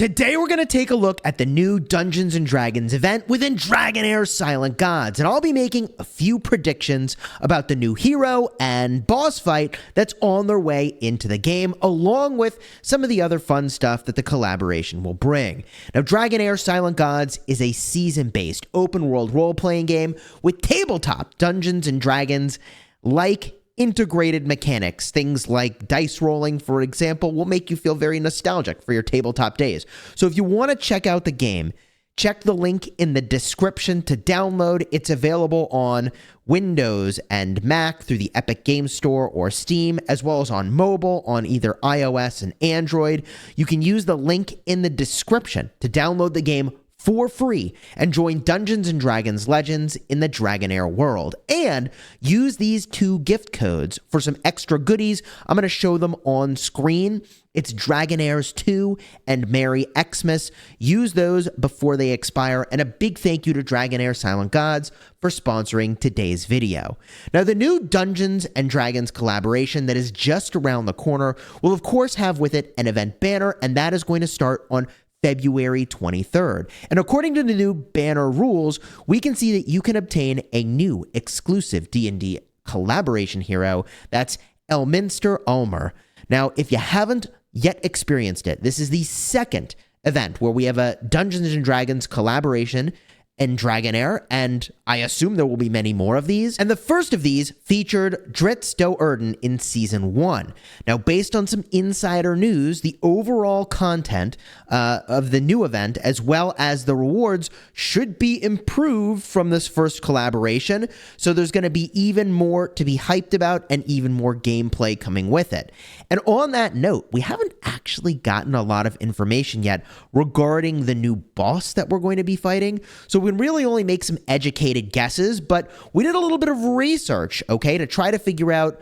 Today we're going to take a look at the new Dungeons & Dragons event within Dragonheir Silent Gods, and I'll be making a few predictions about the new hero and boss fight that's on their way into the game, along with some of the other fun stuff that the collaboration will bring. Now, Dragonheir Silent Gods is a season-based open-world role-playing game with tabletop Dungeons & Dragons like integrated mechanics. Things like dice rolling, for example, will make you feel very nostalgic for your tabletop days. So if you want to check out the game, check the link in the description to download. It's available on Windows and Mac through the Epic Games Store or Steam, as well as on mobile on either iOS and Android. You can use the link in the description to download the game for free and join Dungeons & Dragons Legends in the Dragonheir world. And use these two gift codes for some extra goodies. I'm going to show them on screen. It's Dragonheirs2 and MERRYXMAS. Use those before they expire. And a big thank you to Dragonheir Silent Gods for sponsoring today's video. Now, the new Dungeons & Dragons collaboration that is just around the corner will, of course, have with it an event banner, and that is going to start on February 23rd. And according to the new banner rules, we can see that you can obtain a new exclusive D&D collaboration hero. That's Elminster Aumar. Now, if you haven't yet experienced it, this is the second event where we have a Dungeons & Dragons collaboration in Dragonheir, and I assume there will be many more of these. And the first of these featured Drizzt Do'Urden in Season 1. Now, based on some insider news, the overall content of the new event, as well as the rewards, should be improved from this first collaboration. So there's going to be even more to be hyped about and even more gameplay coming with it. And on that note, we haven't actually gotten a lot of information yet regarding the new boss that we're going to be fighting. So we can really only make some educated guesses, but we did a little bit of research, okay, to try to figure out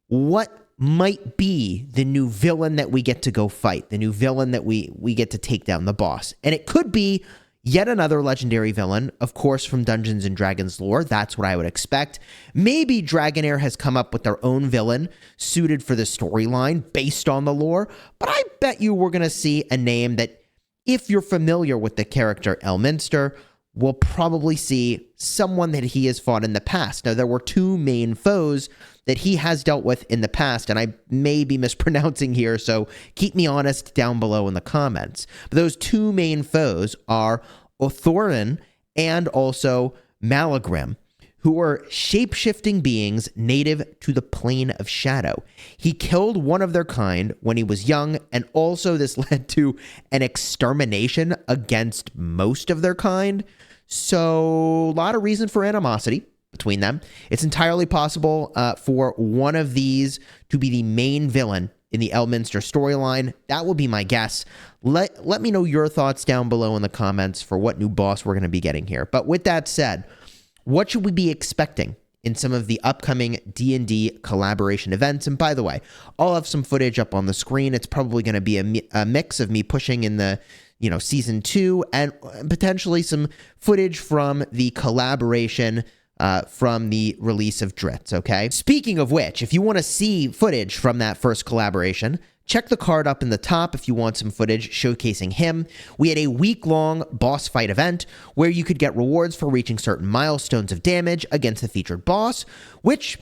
what might be the new villain that we get to go fight, the new villain that we get to take down the boss. And it could be yet another legendary villain, of course, from Dungeons & Dragons lore. That's what I would expect. Maybe Dragonheir has come up with their own villain suited for the storyline based on the lore, but I bet you we're going to see a name that, if you're familiar with the character Elminster, we'll probably see someone that he has fought in the past. Now, there were two main foes that he has dealt with in the past, and I may be mispronouncing here, so keep me honest down below in the comments. But those two main foes are Othorin and also Malagrim, who are shape-shifting beings native to the plane of shadow. He killed one of their kind when he was young, and also this led to an extermination against most of their kind. So, a lot of reason for animosity between them. It's entirely possible for one of these to be the main villain in the Elminster storyline. That will be my guess. Let me know your thoughts down below in the comments for what new boss we're going to be getting here. But with that said, what should we be expecting in some of the upcoming D&D collaboration events? And by the way, I'll have some footage up on the screen. It's probably going to be a mix of me pushing in the Season 2 and potentially some footage from the collaboration from the release of Drizzt, okay? Speaking of which, if you want to see footage from that first collaboration, check the card up in the top if you want some footage showcasing him. We had a week-long boss fight event where you could get rewards for reaching certain milestones of damage against the featured boss, which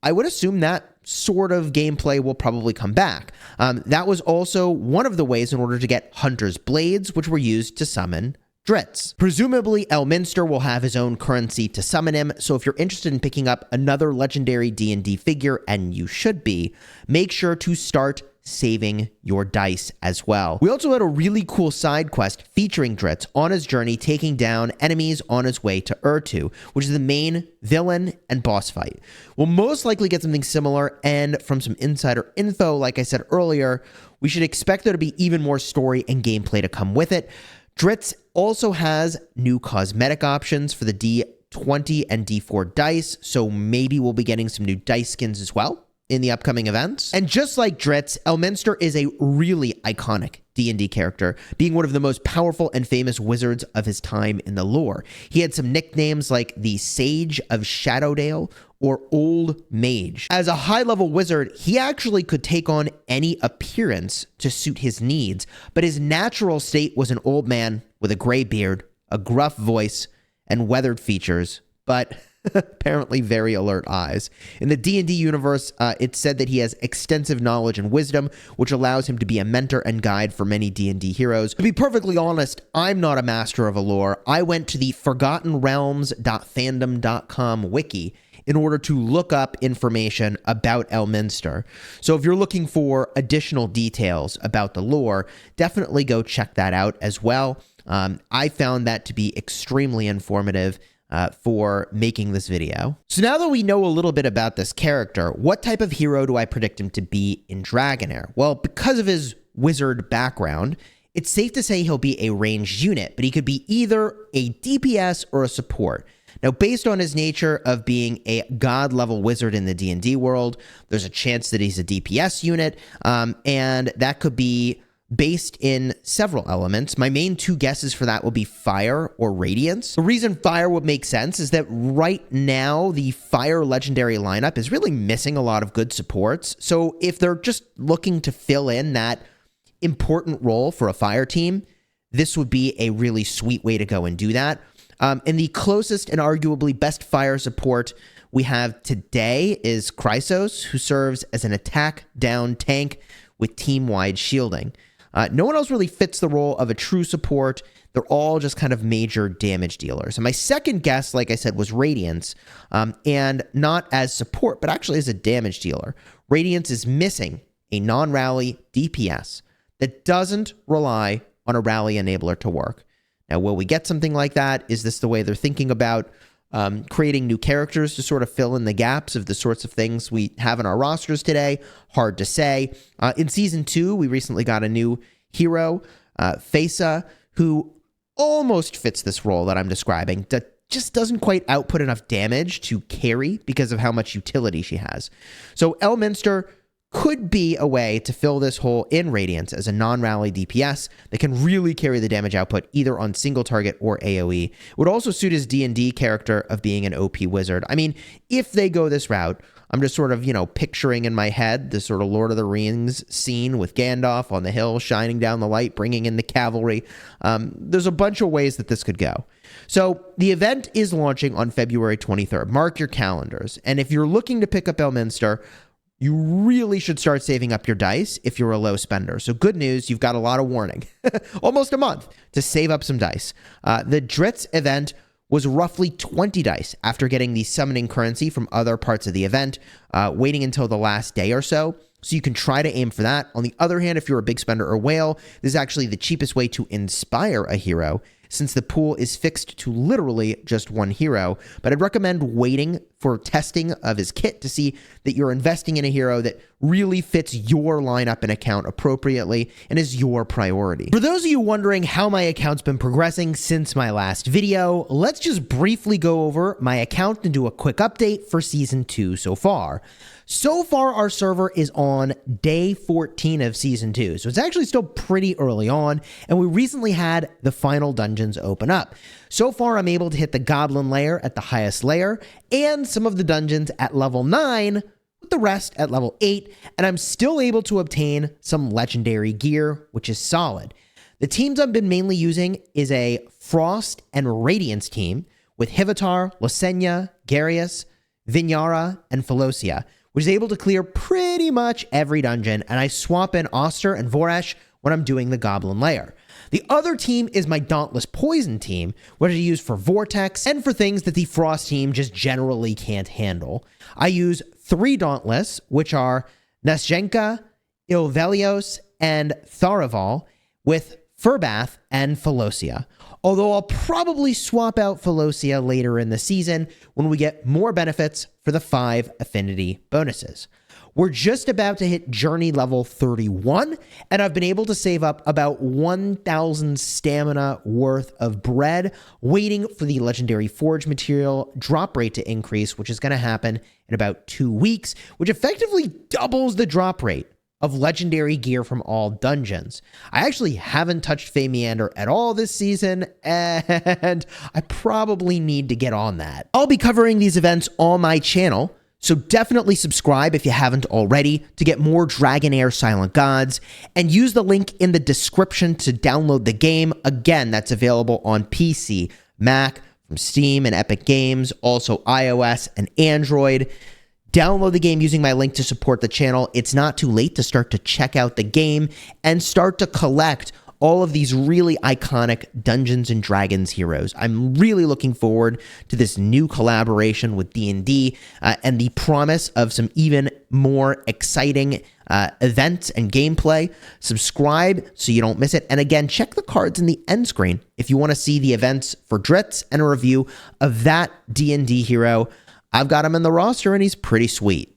I would assume that sort of gameplay will probably come back. That was also one of the ways in order to get Hunter's Blades, which were used to summon Drizzt. Presumably, Elminster will have his own currency to summon him, so if you're interested in picking up another legendary D&D figure, and you should be, make sure to start saving your dice as well. We also had a really cool side quest featuring Drizzt on his journey taking down enemies on his way to Urtu, which is the main villain and boss fight. We'll most likely get something similar, and from some insider info, like I said earlier, we should expect there to be even more story and gameplay to come with it. Drizzt also has new cosmetic options for the D20 and D4 dice, so maybe we'll be getting some new dice skins as well in the upcoming events. And just like Drizzt, Elminster is a really iconic D&D character, being one of the most powerful and famous wizards of his time in the lore. He had some nicknames like the Sage of Shadowdale or Old Mage. As a high-level wizard, he actually could take on any appearance to suit his needs, but his natural state was an old man with a gray beard, a gruff voice, and weathered features, but apparently very alert eyes. In the D&D universe, it's said that he has extensive knowledge and wisdom, which allows him to be a mentor and guide for many D&D heroes. To be perfectly honest, I'm not a master of a lore. I went to the forgottenrealms.fandom.com wiki in order to look up information about Elminster. So if you're looking for additional details about the lore, definitely go check that out as well. I found that to be extremely informative for making this video. So now that we know a little bit about this character, what type of hero do I predict him to be in Dragonheir? Well, because of his wizard background, it's safe to say he'll be a ranged unit, but he could be either a DPS or a support. Now, based on his nature of being a god-level wizard in the D&D world, there's a chance that he's a DPS unit, and that could be based in several elements. My main two guesses for that will be fire or radiance. The reason fire would make sense is that right now the fire legendary lineup is really missing a lot of good supports. So if they're just looking to fill in that important role for a fire team, this would be a really sweet way to go and do that. And the closest and arguably best fire support we have today is Chrysos, who serves as an attack down tank with team-wide shielding. No one else really fits the role of a true support. They're all just kind of major damage dealers. And my second guess, like I said, was Radiance, and not as support, but actually as a damage dealer. Radiance is missing a non-rally DPS that doesn't rely on a rally enabler to work. Now, will we get something like that? Is this the way they're thinking about creating new characters to sort of fill in the gaps of the sorts of things we have in our rosters today? Hard to say. In Season 2, we recently got a new hero, Fesa, who almost fits this role that I'm describing, that just doesn't quite output enough damage to carry because of how much utility she has. So Elminster could be a way to fill this hole in Radiance as a non-rally DPS that can really carry the damage output either on single target or AoE. It would also suit his D&D character of being an OP wizard. I mean, if they go this route, I'm just sort of, picturing in my head the sort of Lord of the Rings scene with Gandalf on the hill, shining down the light, bringing in the cavalry. There's a bunch of ways that this could go. So the event is launching on February 23rd. Mark your calendars. And if you're looking to pick up Elminster, you really should start saving up your dice if you're a low spender. So good news, you've got a lot of warning, almost a month, to save up some dice. The Dritz event was roughly 20 dice after getting the summoning currency from other parts of the event, waiting until the last day or so. So you can try to aim for that. On the other hand, if you're a big spender or whale, this is actually the cheapest way to inspire a hero, since the pool is fixed to literally just one hero. But I'd recommend waiting for testing of his kit to see that you're investing in a hero that really fits your lineup and account appropriately and is your priority. For those of you wondering how my account's been progressing since my last video, let's just briefly go over my account and do a quick update for Season 2 so far. So far, our server is on day 14 of Season 2, so it's actually still pretty early on, and we recently had the final dungeons open up. So far, I'm able to hit the Goblin Lair at the highest layer, and some of the dungeons at level 9, with the rest at level 8, and I'm still able to obtain some legendary gear, which is solid. The teams I've been mainly using is a Frost and Radiance team, with Hivatar, Lysenia, Garius, Vinyara, and Philosia, which is able to clear pretty much every dungeon, and I swap in Oster and Voresh when I'm doing the Goblin Lair. The other team is my Dauntless Poison team, which I use for Vortex and for things that the Frost team just generally can't handle. I use 3 Dauntless, which are Nasjenka, Ilvelios, and Tharaval, with Furbath and Philosia. Although I'll probably swap out Philosia later in the season when we get more benefits for the 5 affinity bonuses. We're just about to hit Journey level 31, and I've been able to save up about 1,000 stamina worth of bread, waiting for the Legendary Forge material drop rate to increase, which is going to happen in about 2 weeks, which effectively doubles the drop rate of legendary gear from all dungeons. I actually haven't touched Fey Meander at all this season, and I probably need to get on that. I'll be covering these events on my channel, so definitely subscribe if you haven't already to get more Dragonheir Silent Gods, and use the link in the description to download the game. Again, that's available on PC, Mac, from Steam and Epic Games, also iOS and Android. Download the game using my link to support the channel. It's not too late to start to check out the game and start to collect all of these really iconic Dungeons & Dragons heroes. I'm really looking forward to this new collaboration with D&D and the promise of some even more exciting events and gameplay. Subscribe so you don't miss it. And again, check the cards in the end screen if you want to see the events for Dritz and a review of that D&D hero. I've got him in the roster and he's pretty sweet.